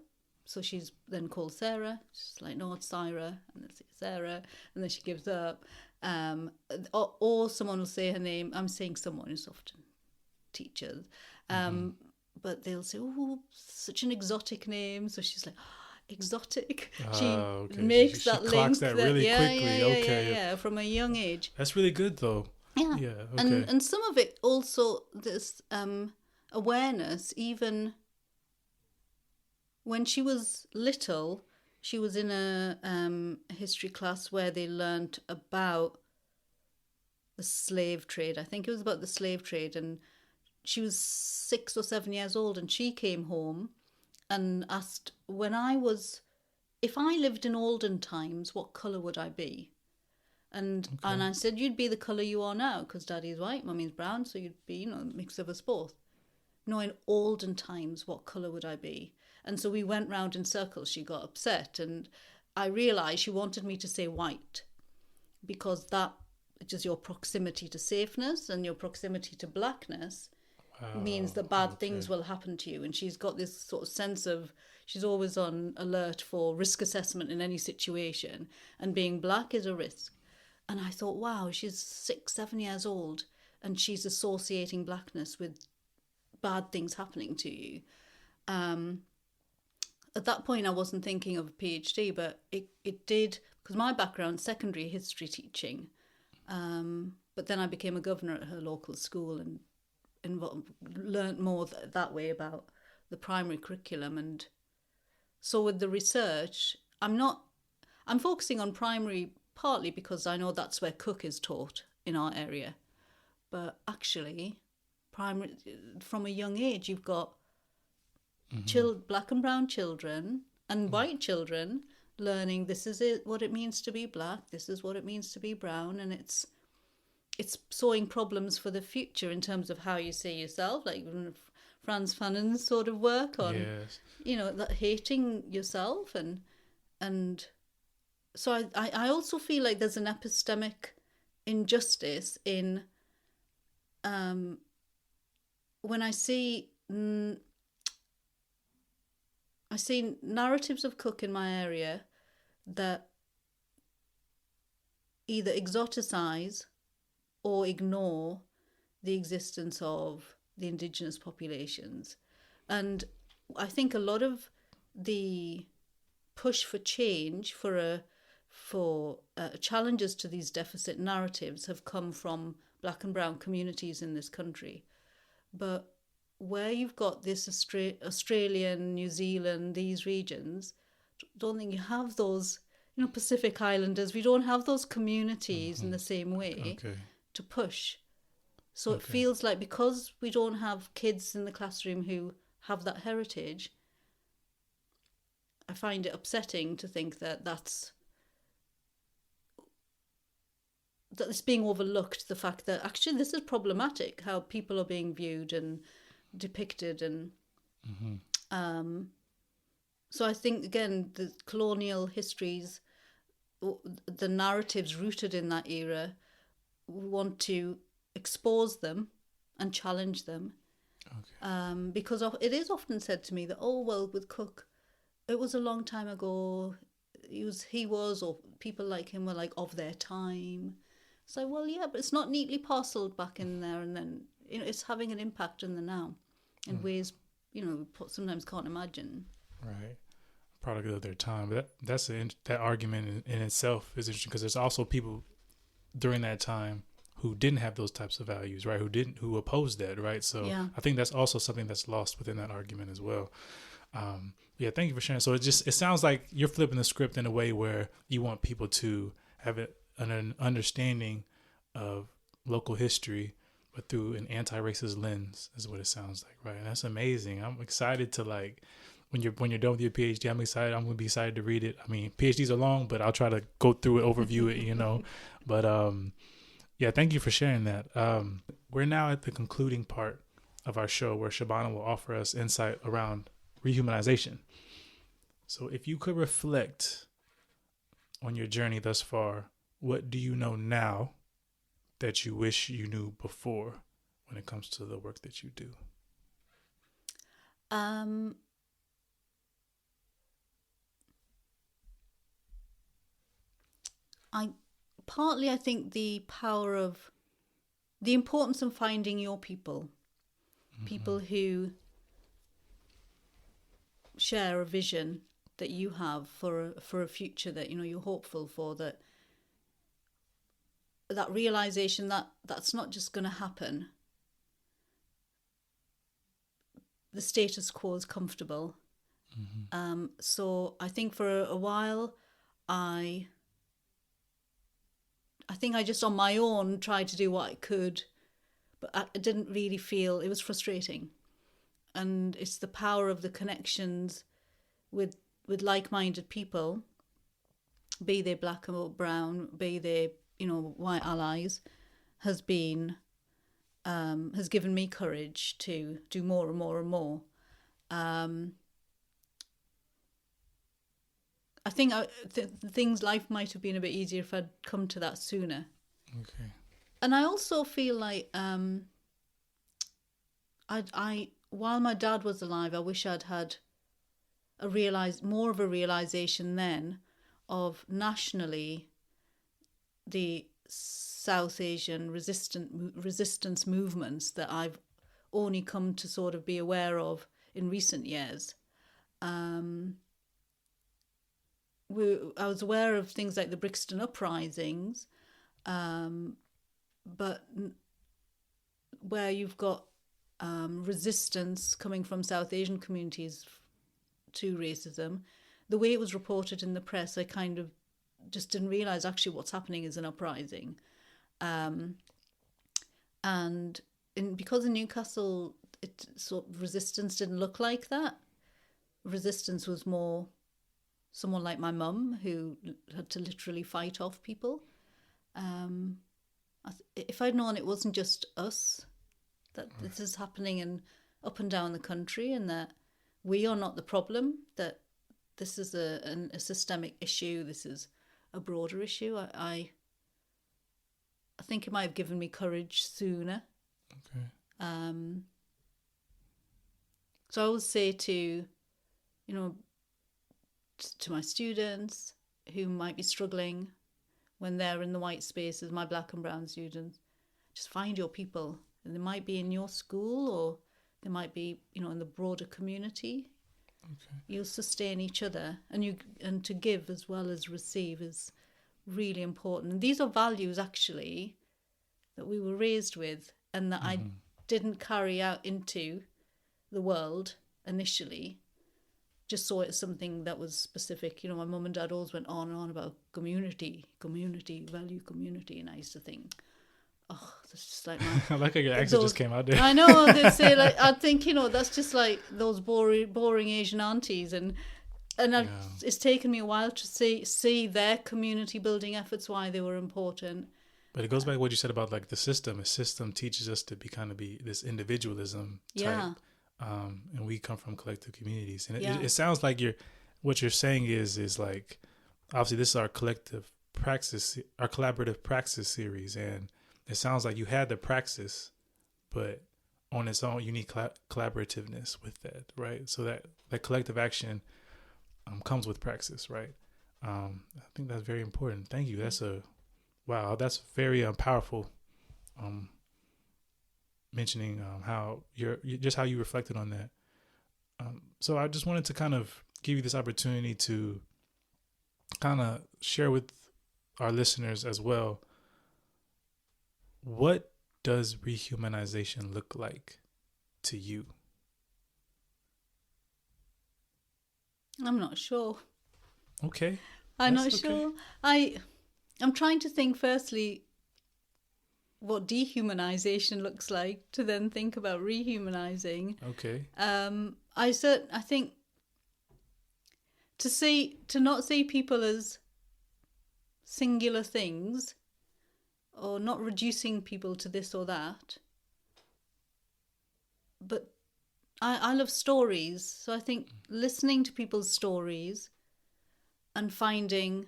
So she's then called Sarah. She's like, no, it's Sarah, and then Sarah, and then she gives up. Or someone will say her name. I'm saying someone, who's often teachers, but they'll say, "Oh, such an exotic name." So she's like, exotic. She makes that link. That really quickly. Yeah, from a young age. That's really good, though. Yeah. Okay. And some of it also, this awareness, even when she was little, she was in a history class where they learnt about the slave trade. I think it was about the slave trade, and she was 6 or 7 years old, and she came home and asked, if I lived in olden times, what colour would I be? And I said, you'd be the colour you are now, because Daddy's white, Mummy's brown, so you'd be, a mix of us both. No, in olden times, what colour would I be? And so we went round in circles. She got upset, and I realised she wanted me to say white, because that, which is your proximity to safeness and your proximity to blackness, means that bad things will happen to you. And she's got this sort of sense of, she's always on alert for risk assessment in any situation, and being black is a risk. And I thought, wow, she's 6, 7 years old, and she's associating blackness with bad things happening to you. At that point, I wasn't thinking of a PhD, but it did, because my background, secondary history teaching. But then I became a governor at her local school and learnt more that way about the primary curriculum. And so with the research, I'm focusing on primary partly because I know that's where Cook is taught in our area. But actually, primary, from a young age, you've got black and brown children and white children learning this is it, what it means to be black, this is what it means to be brown, and it's sowing problems for the future in terms of how you see yourself, like Franz Fanon's sort of work on, Yes. that hating yourself, and so I also feel like there's an epistemic injustice in when I see narratives of Cook in my area that either exoticize or ignore the existence of the indigenous populations. And I think a lot of the push for change, for challenges to these deficit narratives have come from black and brown communities in this country. But where you've got this Australian, New Zealand, these regions, don't think you have those, Pacific Islanders, we don't have those communities in the same way to push. So it feels like because we don't have kids in the classroom who have that heritage, I find it upsetting to think that it's being overlooked, the fact that actually this is problematic, how people are being viewed and depicted. And so I think, again, the colonial histories, the narratives rooted in that era, we want to expose them and challenge them. Because it is often said to me that, with Cook, it was a long time ago, he was, or people like him were like of their time. So, well, yeah, but it's not neatly parcelled back in there, and then it's having an impact in the now in ways sometimes can't imagine. Right, product of their time. But that argument in itself is interesting, because there's also people during that time who didn't have those types of values, right? Who opposed that, right? So yeah. I think that's also something that's lost within that argument as well. Thank you for sharing. So it sounds like you're flipping the script in a way where you want people to have an understanding of local history, but through an anti-racist lens, is what it sounds like, right? And that's amazing. I'm excited to, like, when you're done with your PhD, I'm excited. I'm going to be excited to read it. I mean, PhDs are long, but I'll try to go through it, overview it, But thank you for sharing that. We're now at the concluding part of our show, where Shabana will offer us insight around rehumanization. So if you could reflect on your journey thus far, what do you know now that you wish you knew before when it comes to the work that you do? I think the importance of finding your people, people who share a vision that you have for a future that you're hopeful for, that realization that that's not just going to happen. The status quo is comfortable. So I think for a while I think I just on my own tried to do what I could, but I didn't really feel, it was frustrating. And it's the power of the connections with like-minded people, be they black or brown, be they white allies, has given me courage to do more and more and more. I think life might have been a bit easier if I'd come to that sooner. Okay. And I also feel like while my dad was alive, I wish I'd had more of a realization then of nationally the South Asian resistance movements that I've only come to sort of be aware of in recent years. I was aware of things like the Brixton uprisings, but where you've got resistance coming from South Asian communities to racism, the way it was reported in the press, I kind of just didn't realise actually what's happening is an uprising. And because in Newcastle, resistance didn't look like that. Resistance was more someone like my mum who had to literally fight off people. If I'd known it wasn't just us, that this is happening up and down the country, and that we are not the problem, that this is a systemic issue, this is a broader issue, I think it might have given me courage sooner. Okay. So I always say to my students who might be struggling when they're in the white spaces, my black and brown students, just find your people. And they might be in your school, or they might be, in the broader community. Okay. You'll sustain each other, and to give as well as receive is really important. And these are values actually that we were raised with, and that I didn't carry out into the world initially. Just saw it as something that was specific. My mum and dad always went on and on about community, value community, and I used to think, oh, that's just like I like how your accent just came out there. I know, they'd say, like, I think, that's just like those boring Asian aunties, and it's taken me a while to see their community building efforts, why they were important. But it goes back to what you said about like the system. A system teaches us to be this individualism type. And we come from collective communities, and it sounds like what you're saying is like, obviously this is our collective praxis, our collaborative praxis series, and it sounds like you had the praxis, but on its own you need collaborativeness with that, right? So that collective action comes with praxis, right? I think that's very important. Thank you. That's that's very powerful. Mentioning how how you reflected on that. So I just wanted to kind of give you this opportunity to kind of share with our listeners as well. What does rehumanization look like to you? I'm not sure. Okay. I'm not sure. I'm trying to think firstly what dehumanization looks like, to then think about rehumanizing. Okay. I think to not see people as singular things, or not reducing people to this or that. But I love stories, so I think listening to people's stories and finding,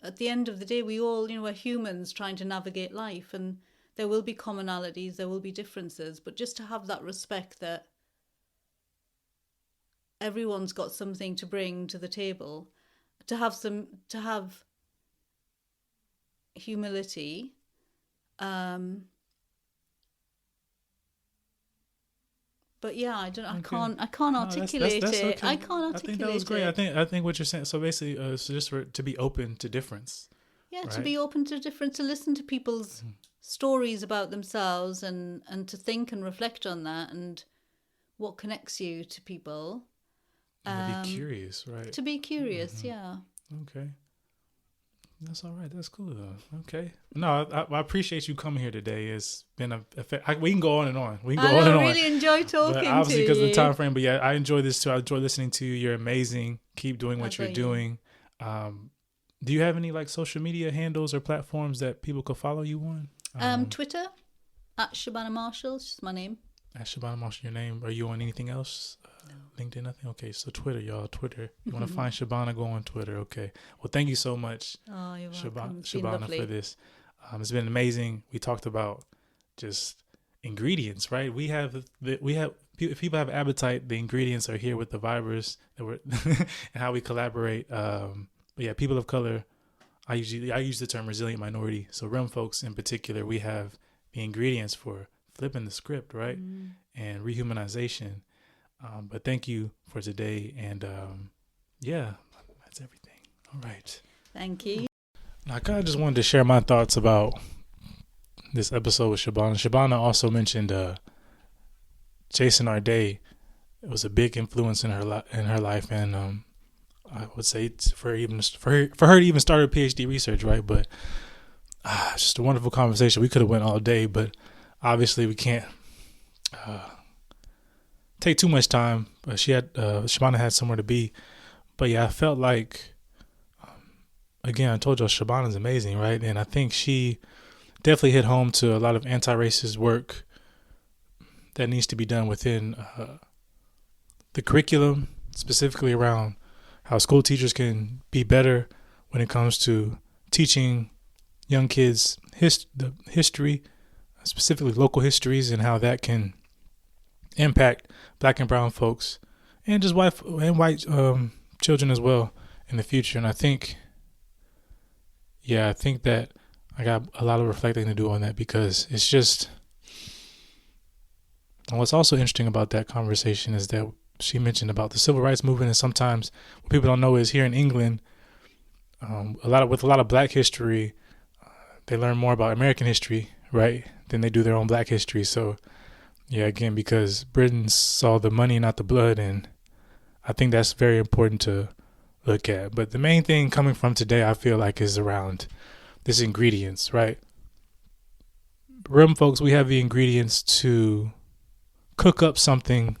at the end of the day, we all, we're humans trying to navigate life, and there will be commonalities, there will be differences, but just to have that respect that everyone's got something to bring to the table, to have humility, but yeah, I can't articulate it. Okay. I can't articulate it. I think that was great. I think what you're saying. So basically, so just to be open to difference. Yeah, right? To be open to difference, to listen to people's stories about themselves, and to think and reflect on that, and what connects you to people. To be curious, right? To be curious, yeah. Okay. That's all right. That's cool though. Okay. No, I appreciate you coming here today. It's been we can go on and on. We can go on and on. I really enjoy talking to you. Obviously, because of the time frame. But yeah, I enjoy this too. I enjoy listening to you. You're amazing. Keep doing what you're doing. Do you have any like social media handles or platforms that people could follow you on? Twitter at Shabana Marshall. It's just my name. At Shabana Marshall, your name. Are you on anything else? No. LinkedIn, nothing? Okay, so Twitter, y'all. Twitter. You want to find Shabana, go on Twitter. Okay. Well, thank you so much, you're welcome. Shabana, for this. It's been amazing. We talked about just ingredients, right? If people have appetite, the ingredients are here with the Vibers and how we collaborate. But yeah, people of color, I use the term resilient minority. So REM folks in particular, we have the ingredients for flipping the script, right? And rehumanization. But thank you for today. And yeah, that's everything. All right. Thank you. Now, I kind of just wanted to share my thoughts about this episode with Shabana. Shabana also mentioned Jason Arday. It was a big influence in her life, and I would say for her to even start her PhD research, right? But it's just a wonderful conversation. We could have went all day, but obviously we can't take too much time. Shabana had somewhere to be, But yeah, I felt like, again, I told you Shabana's amazing, right? And I think she definitely hit home to a lot of anti-racist work that needs to be done within the curriculum, specifically around how school teachers can be better when it comes to teaching young kids the history, specifically local histories, and how that can impact Black and brown folks and just white children as well in the future. And I think that I got a lot of reflecting to do on that, because it's just, and what's also interesting about that conversation is that she mentioned about the civil rights movement, and sometimes what people don't know is here in England, with a lot of Black history, they learn more about American history, right, than they do their own Black history. So yeah, again, because Britain saw the money, not the blood, and I think that's very important to look at. But the main thing coming from today, I feel like, is around this ingredients, right? Rim folks, we have the ingredients to cook up something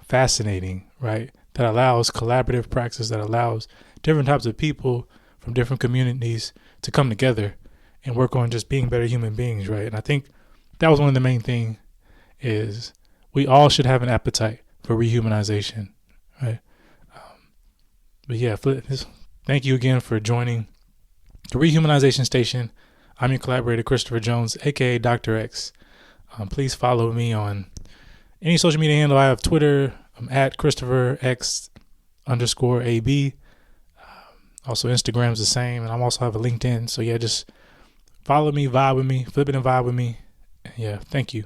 fascinating, right? That allows collaborative practice, that allows different types of people from different communities to come together and work on just being better human beings, right? And I think that was one of the main things, is we all should have an appetite for rehumanization, right? But yeah, thank you again for joining the Rehumanization Station. I'm your collaborator, Christopher Jones, aka Dr. X. Please follow me on any social media handle. I have Twitter. I'm at ChristopherX_AB. Also, Instagram's the same, and I also have a LinkedIn. So yeah, just follow me, vibe with me, flip it and vibe with me. Yeah, thank you.